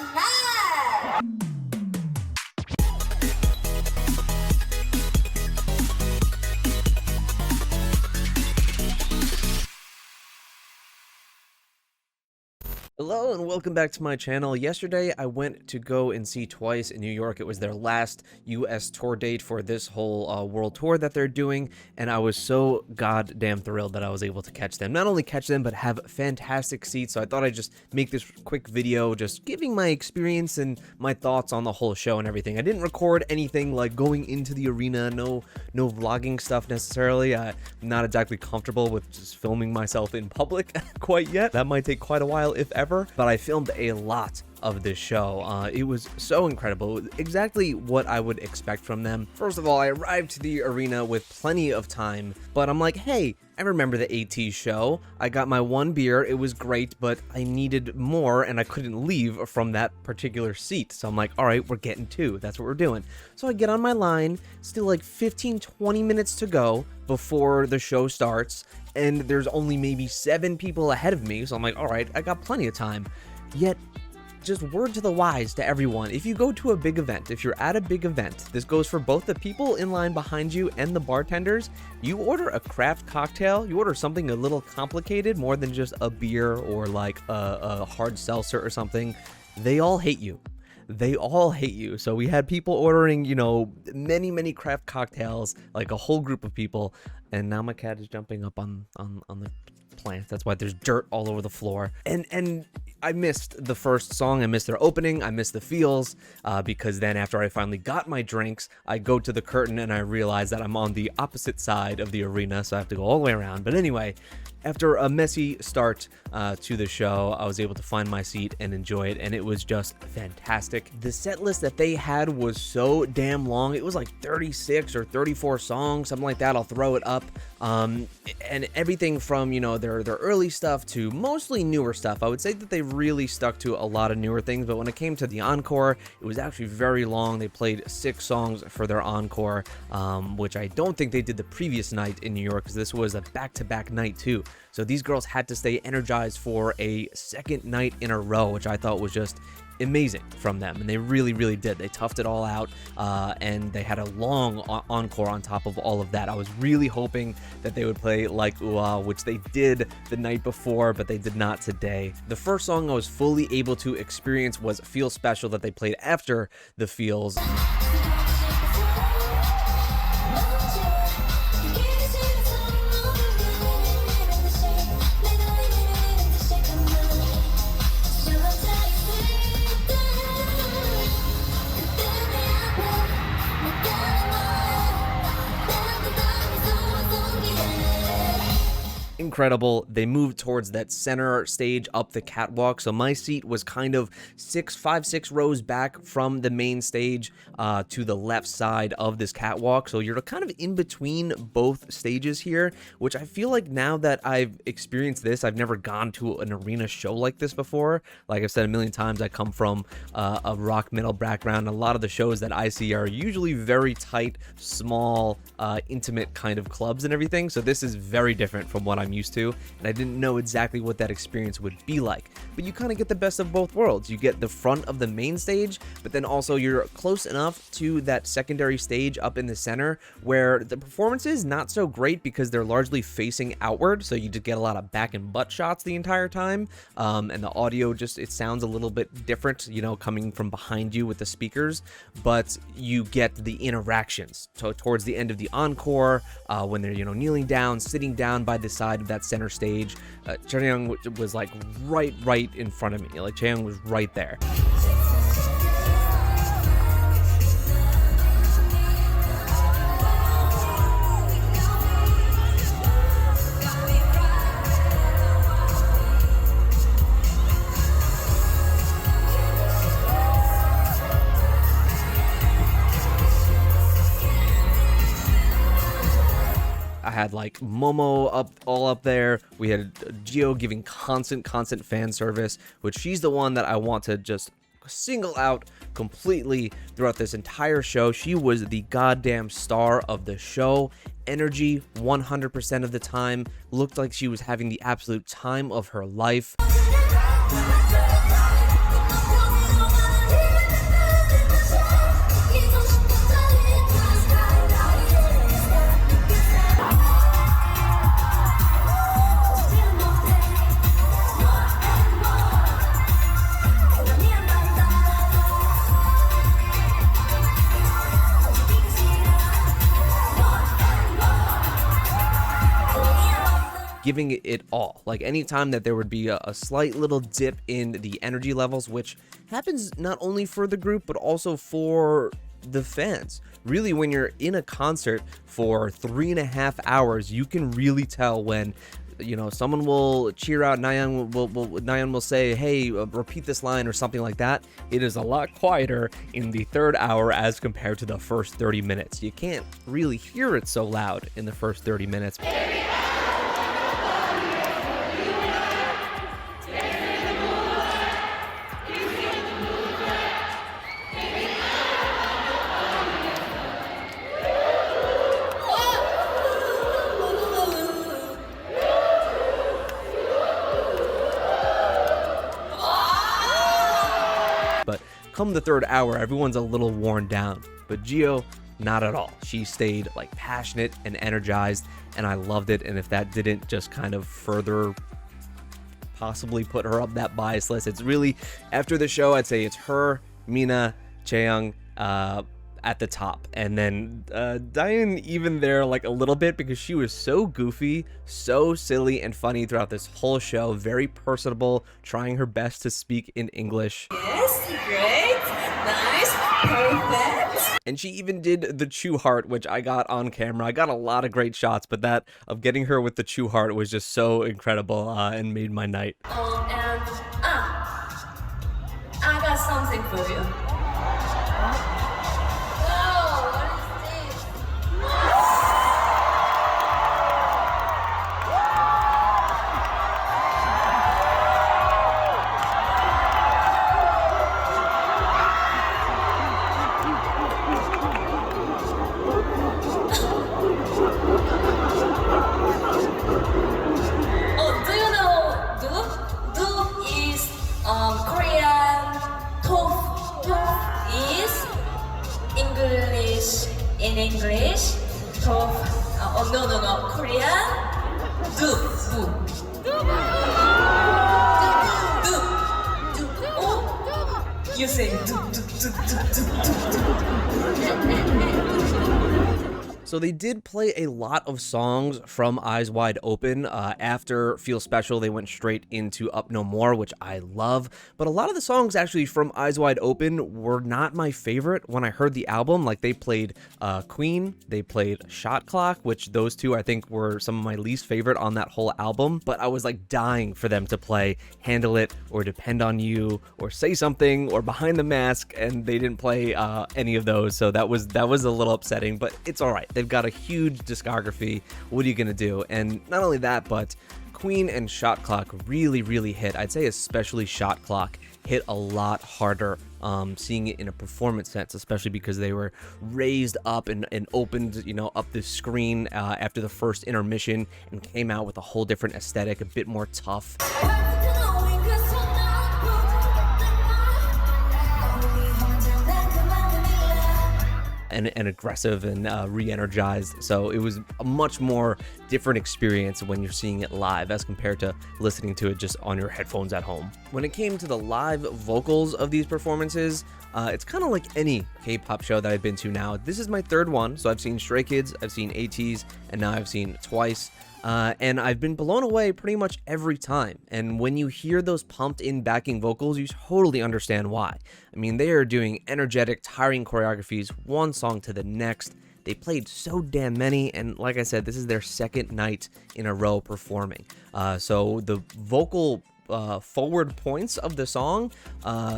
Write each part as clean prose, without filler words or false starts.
tonight. Hello and welcome back to my channel. Yesterday I went to go and see Twice in New York. It was their last US tour date for this whole world tour that they're doing, and I was so goddamn thrilled that I was able to catch them. Not only catch them, but have fantastic seats, so I thought I'd just make this quick video just giving my experience and my thoughts on the whole show and everything. I didn't record anything like going into the arena, no vlogging stuff necessarily. I'm not exactly comfortable with just filming myself in public quite yet. That might take quite a while, if ever. But I filmed a lot of this show. It was so incredible. It was exactly what I would expect from them. First of all, I arrived to the arena with plenty of time, but I'm like, hey, I remember the AT show. I got my one beer. It was great, but I needed more and I couldn't leave from that particular seat. So I'm like, all right, we're getting two. That's what we're doing. So I get on my line, still like 15-20 minutes to go before the show starts, and there's only maybe 7 people ahead of me. So I'm like, all right, I got plenty of time. Yet, just word to the wise to everyone, if you go to a big event, if you're at a big event, this goes for both the people in line behind you and the bartenders, you order a craft cocktail, you order something a little complicated, more than just a beer or like a hard seltzer or something, they all hate you. They all hate you. So we had people ordering, you know, many craft cocktails, like a whole group of people, and now my cat is jumping up on the plant. That's why there's dirt all over the floor. And I missed the first song. I missed their opening. I missed the feels because then after I finally got my drinks, I go to the curtain and I realize that I'm on the opposite side of the arena, so I have to go all the way around. But anyway, after a messy start to the show, I was able to find my seat and enjoy it, and it was just fantastic. The set list that they had was so damn long. It was like 36 or 34 songs, something like that. I'll throw it up. And everything from, you know, their early stuff to mostly newer stuff. I would say that they really stuck to a lot of newer things, but when it came to the encore, it was actually very long. They played 6 songs for their encore, which I don't think they did the previous night in New York, because this was a back-to-back night too. So these girls had to stay energized for a second night in a row, which I thought was just amazing from them, and they really did. They toughed it all out, and they had a long encore on top of all of that. I was really hoping that they would play Like Ooh, which they did the night before, but they did not today. The first song I was fully able to experience was Feel Special, that they played after the Feels. Incredible. They moved towards that center stage up the catwalk, so my seat was kind of 5-6 rows back from the main stage to the left side of this catwalk, so you're kind of in between both stages here, which I feel like now that I've experienced this, I've never gone to an arena show like this before. Like I've said a million times, I come from a rock metal background. A lot of the shows that I see are usually very tight, small, intimate kind of clubs and everything, so this is very different from what I'm used to, and I didn't know exactly what that experience would be like. But you kind of get the best of both worlds. You get the front of the main stage, but then also you're close enough to that secondary stage up in the center where the performance is not so great because they're largely facing outward, so you just get a lot of back and butt shots the entire time, and the audio just, it sounds a little bit different, you know, coming from behind you with the speakers, but you get the interactions. So towards the end of the encore, when they're, you know, kneeling down, sitting down by the side of that center stage, Chaeyoung was like right in front of me. Like Chaeyoung was right there. I had like Momo all up there. We had Gio giving constant fan service, which she's the one that I want to just single out completely throughout this entire show. She was the goddamn star of the show. Energy 100% of the time. Looked like she was having the absolute time of her life. giving it all. Like anytime that there would be a slight little dip in the energy levels, which happens not only for the group, but also for the fans. Really, when you're in a concert for 3.5 hours, you can really tell when, you know, someone will cheer out, Nayeon will say, hey, repeat this line or something like that. It is a lot quieter in the third hour as compared to the first 30 minutes. You can't really hear it so loud in the first 30 minutes. But come the third hour, everyone's a little worn down. But Gio, not at all. She stayed like passionate and energized, and I loved it. And if that didn't just kind of further possibly put her up that bias list, it's really, after the show, I'd say it's her, Mina, Chaeyoung, at the top, and then Diane even there like a little bit, because she was so goofy, so silly and funny throughout this whole show, very personable, trying her best to speak in English. Yes, great, nice, perfect. And she even did the chew heart, which I got on camera. I got a lot of great shots, but that of getting her with the chew heart was just so incredible and made my night. And I got something for you. In English, no, Korean, do. Oh, you say do. So they did play a lot of songs from Eyes Wide Open. After Feel Special, they went straight into Up No More, which I love. But a lot of the songs actually from Eyes Wide Open were not my favorite when I heard the album. Like they played Queen, they played Shot Clock, which those two I think were some of my least favorite on that whole album. But I was like dying for them to play Handle It or Depend on You or Say Something or Behind the Mask, and they didn't play any of those. So that was a little upsetting, but it's all right. They've got a huge discography. What are you gonna do? And not only that, but Queen and Shot Clock really hit. I'd say especially Shot Clock hit a lot harder, seeing it in a performance sense, especially because they were raised up and opened, you know, up the screen after the first intermission and came out with a whole different aesthetic, a bit more tough. And aggressive and re-energized. So it was a much more different experience when you're seeing it live as compared to listening to it just on your headphones at home. When it came to the live vocals of these performances, it's kind of like any K-pop show that I've been to now. This is my third one, so I've seen Stray Kids, I've seen ATEEZ, and now I've seen Twice. And I've been blown away pretty much every time. And when you hear those pumped in backing vocals, you totally understand why. I mean, they are doing energetic, tiring choreographies, one song to the next. They played so damn many, and like I said, this is their second night in a row performing. So the vocal forward points of the song,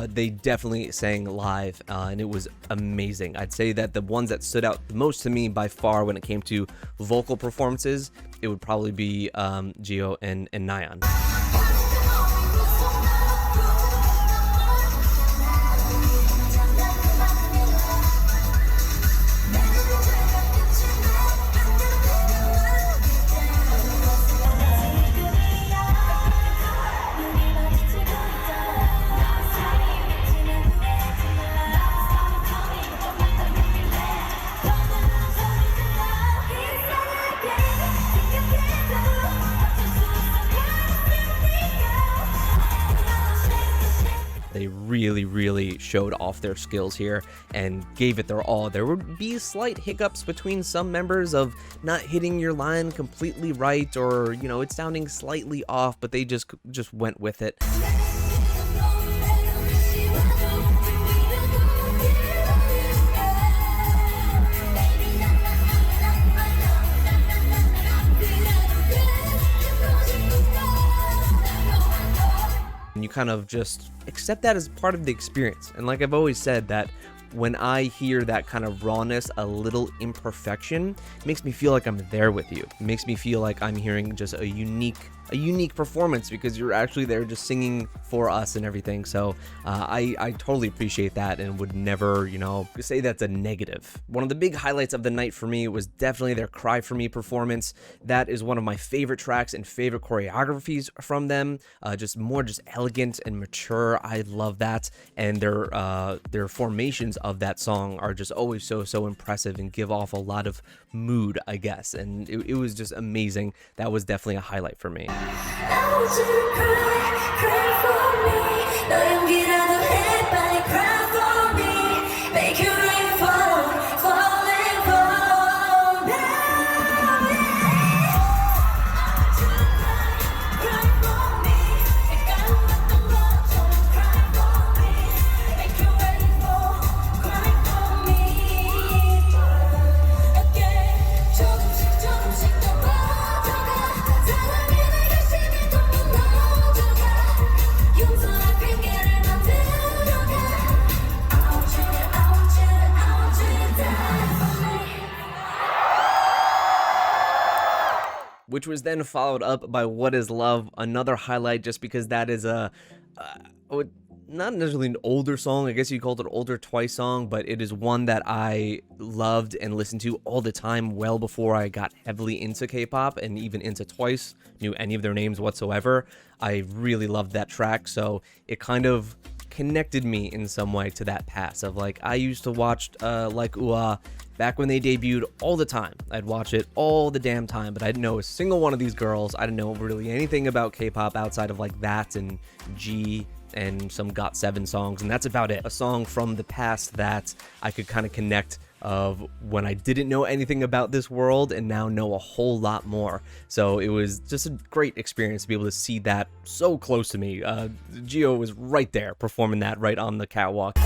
they definitely sang live, and it was amazing. I'd say that the ones that stood out the most to me by far when it came to vocal performances, it would probably be Gio and Nayeon. They really showed off their skills here and gave it their all. There would be slight hiccups between some members of not hitting your line completely right, or it sounding slightly off, but they just went with it. And you kind of just accept that as part of the experience. And like I've always said, that when I hear that kind of rawness, a little imperfection, it makes me feel like I'm there with you. It makes me feel like I'm hearing just a unique performance, because you're actually there just singing for us and everything. So I totally appreciate that and would never, say that's a negative. One of the big highlights of the night for me was definitely their Cry For Me performance. That is one of my favorite tracks and favorite choreographies from them. Just elegant and mature. I love that. And their formations of that song are just always so impressive and give off a lot of mood, I guess. And it was just amazing. That was definitely a highlight for me. Which was then followed up by What Is Love, another highlight, just because that is not necessarily an older song. I guess you called it an older Twice song, but it is one that I loved and listened to all the time, well before I got heavily into K-pop and even into Twice, knew any of their names whatsoever. I really loved that track, so it kind of connected me in some way to that past of, like, I used to watch like UA back when they debuted all the time. I'd watch it all the damn time, but I didn't know a single one of these girls. I didn't know really anything about K-pop outside of like that and G and some GOT7 songs, and that's about it. A song from the past that I could kind of connect of when I didn't know anything about this world and now know a whole lot more. So it was just a great experience to be able to see that so close to me. Gio was right there performing that right on the catwalk.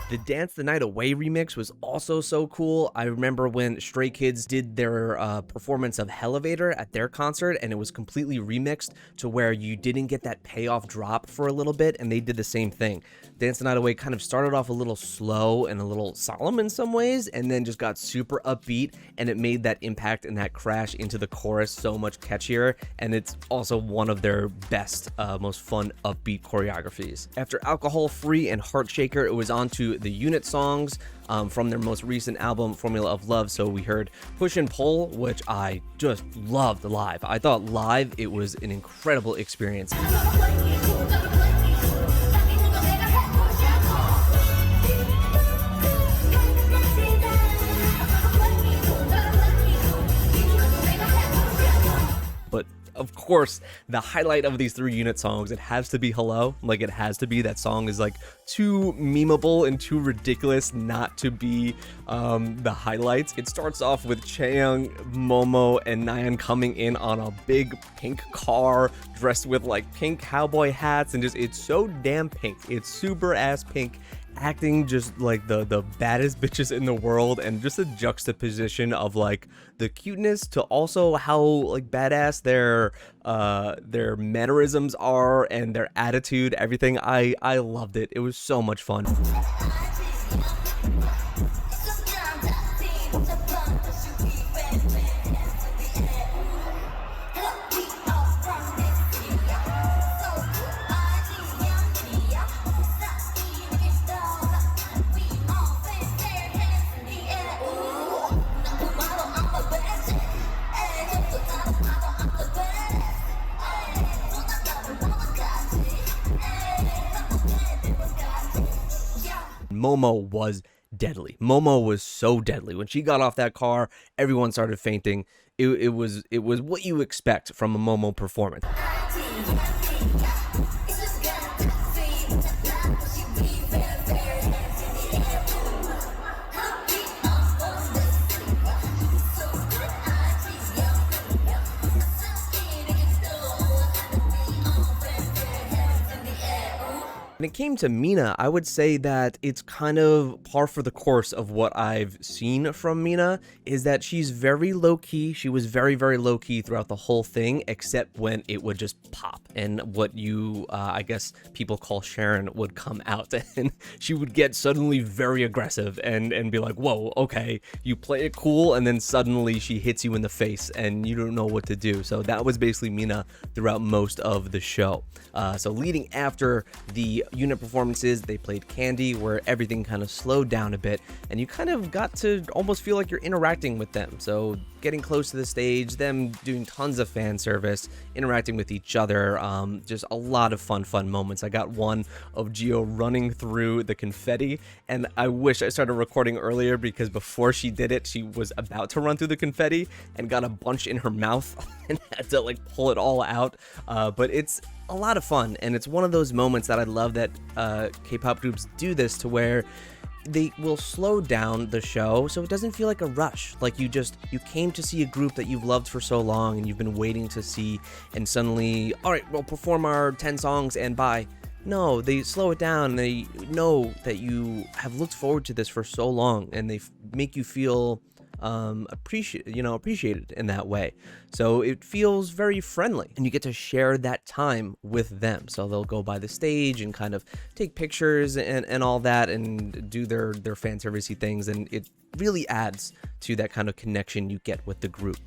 The Dance the Night Away remix was also so cool. I remember when Stray Kids did their performance of Elevator at their concert, and it was completely remixed to where you didn't get that payoff drop for a little bit, and they did the same thing. Dance the Night Away kind of started off a little slow and a little solemn in some ways, and then just got super upbeat, and it made that impact and that crash into the chorus so much catchier, and it's also one of their best, most fun upbeat choreographies. After Alcohol Free and Heart Shaker, it was on to the unit songs from their most recent album, Formula of Love. So we heard Push and Pull, which I just loved live. I thought live it was an incredible experience. But of course, the highlight of these 3 unit songs, it has to be Hello. Like, it has to be. That song is like too memeable and too ridiculous not to be the highlights. It starts off with Chaeyoung, Momo, and Nayeon coming in on a big pink car dressed with like pink cowboy hats, and just, it's so damn pink. It's super ass pink, acting just like the baddest bitches in the world, and just a juxtaposition of like the cuteness to also how like badass their mannerisms are and their attitude, everything. I loved it. It was so much fun. Momo was deadly. Momo was so deadly. When she got off that car, everyone started fainting. It was what you expect from a Momo performance. When it came to Mina, I would say that it's kind of par for the course of what I've seen from Mina, is that she's very low-key. She was very, very low-key throughout the whole thing, except when it would just pop, and what you, I guess people call Sharon, would come out, and she would get suddenly very aggressive and be like, whoa, okay, you play it cool, and then suddenly she hits you in the face, and you don't know what to do. So that was basically Mina throughout most of the show. So leading after the unit performances, they played Candy, where everything kind of slowed down a bit, and you kind of got to almost feel like you're interacting with them. So getting close to the stage, them doing tons of fan service, interacting with each other, just a lot of fun moments. I got one of Gio running through the confetti, and I wish I started recording earlier, because before she did it, she was about to run through the confetti and got a bunch in her mouth and had to like pull it all out. But it's a lot of fun, and it's one of those moments that I love that K-pop groups do this, to where they will slow down the show so it doesn't feel like a rush. Like you came to see a group that you've loved for so long and you've been waiting to see, and suddenly, all right, we'll perform our 10 songs and bye. No, they slow it down, and they know that you have looked forward to this for so long, and they make you feel appreciated in that way. So it feels very friendly, and you get to share that time with them. So they'll go by the stage and kind of take pictures and all that, and do their fan servicey things, and it really adds to that kind of connection you get with the group.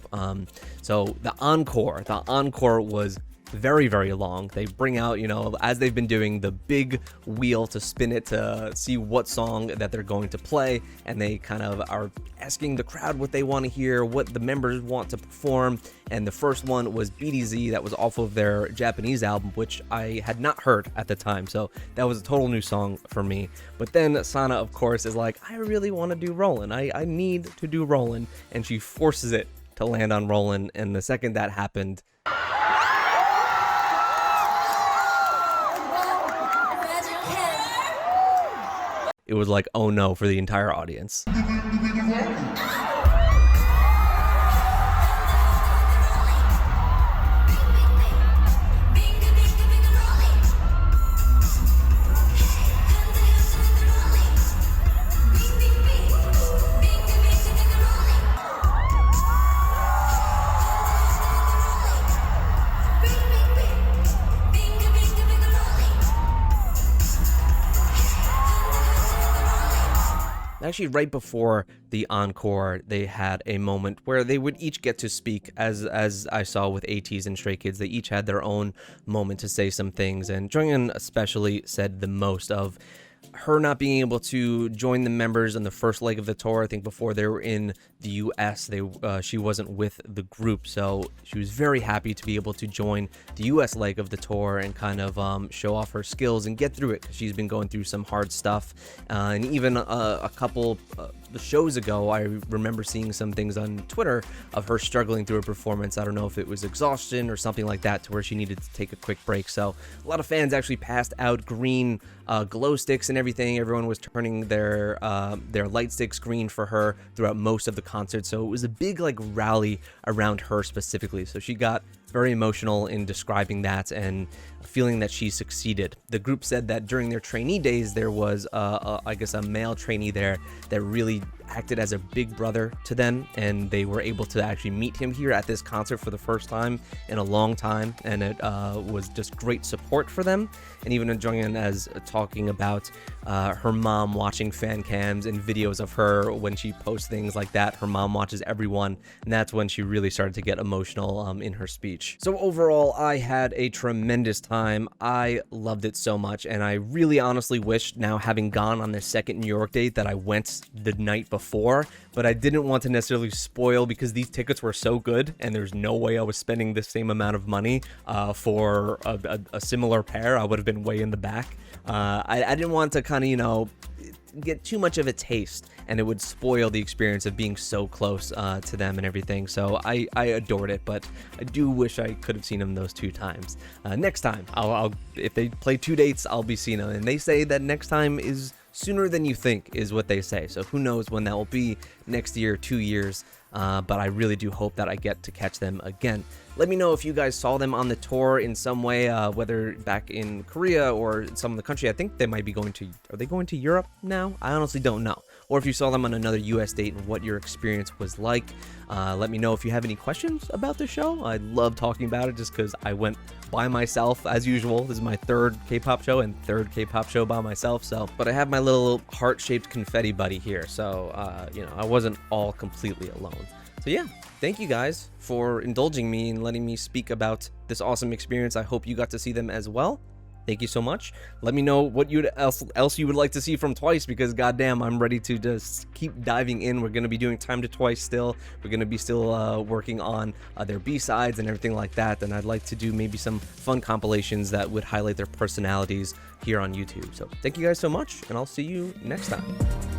So the encore was very, very long. They bring out, as they've been doing, the big wheel to spin it to see what song that they're going to play, and they kind of are asking the crowd what they want to hear, what the members want to perform. And the first one was BDZ, that was off of their Japanese album, which I had not heard at the time, so that was a total new song for me. But then Sana, of course, is like, I really want to do Rollin'. I need to do Rollin', and she forces it to land on Rollin', and the second that happened, it was like, oh no, for the entire audience. Actually, right before the encore, they had a moment where they would each get to speak, as I saw with ATEEZ and Stray Kids. They each had their own moment to say some things, and Jonghyun especially said the most of her not being able to join the members in the first leg of the tour. I think before they were in the US, she wasn't with the group, so she was very happy to be able to join the US leg of the tour and kind of show off her skills and get through it, because she's been going through some hard stuff. And even a couple shows ago, I remember seeing some things on Twitter of her struggling through a performance. I don't know if it was exhaustion or something like that, to where she needed to take a quick break. So a lot of fans actually passed out green glow sticks and everything. Everyone was turning their light sticks green for her throughout most of the concert. So it was a big rally around her specifically. So she got very emotional in describing that and feeling that she succeeded. The group said that during their trainee days, there was I guess a male trainee there that really acted as a big brother to them, and they were able to actually meet him here at this concert for the first time in a long time, and it was just great support for them. And even Jonghyun as talking about her mom watching fan cams and videos of her when she posts things like that. Her mom watches everyone, and that's when she really started to get emotional in her speech. So overall, I had a tremendous time. I loved it so much, and I really honestly wish, now having gone on this second New York date, that I went the night before, but I didn't want to necessarily spoil, because these tickets were so good, and there's no way I was spending the same amount of money for a similar pair. I would have been way in the back. I didn't want to kind of, get too much of a taste, and it would spoil the experience of being so close to them and everything. So I adored it, but I do wish I could have seen them those 2 times. Next time, I'll if they play 2 dates, I'll be seeing them, and they say that next time is sooner than you think is what they say. So who knows when that will be, next year, 2 years. But I really do hope that I get to catch them again. Let me know if you guys saw them on the tour in some way, whether back in Korea or some of the country. I think they might be going to, are they going to Europe now? I honestly don't know. Or if you saw them on another US date and what your experience was like. Let me know if you have any questions about the show. I love talking about it just because I went by myself as usual. This is my 3rd K-pop show and 3rd K-pop show by myself. So, but I have my little heart-shaped confetti buddy here. So, you know, I wasn't all completely alone. So yeah, thank you guys for indulging me and letting me speak about this awesome experience. I hope you got to see them as well. Thank you so much. Let me know what else you would like to see from Twice, because goddamn, I'm ready to just keep diving in. We're gonna be doing Time to Twice still. We're gonna be still working on their B-sides and everything like that. And I'd like to do maybe some fun compilations that would highlight their personalities here on YouTube. So thank you guys so much, and I'll see you next time.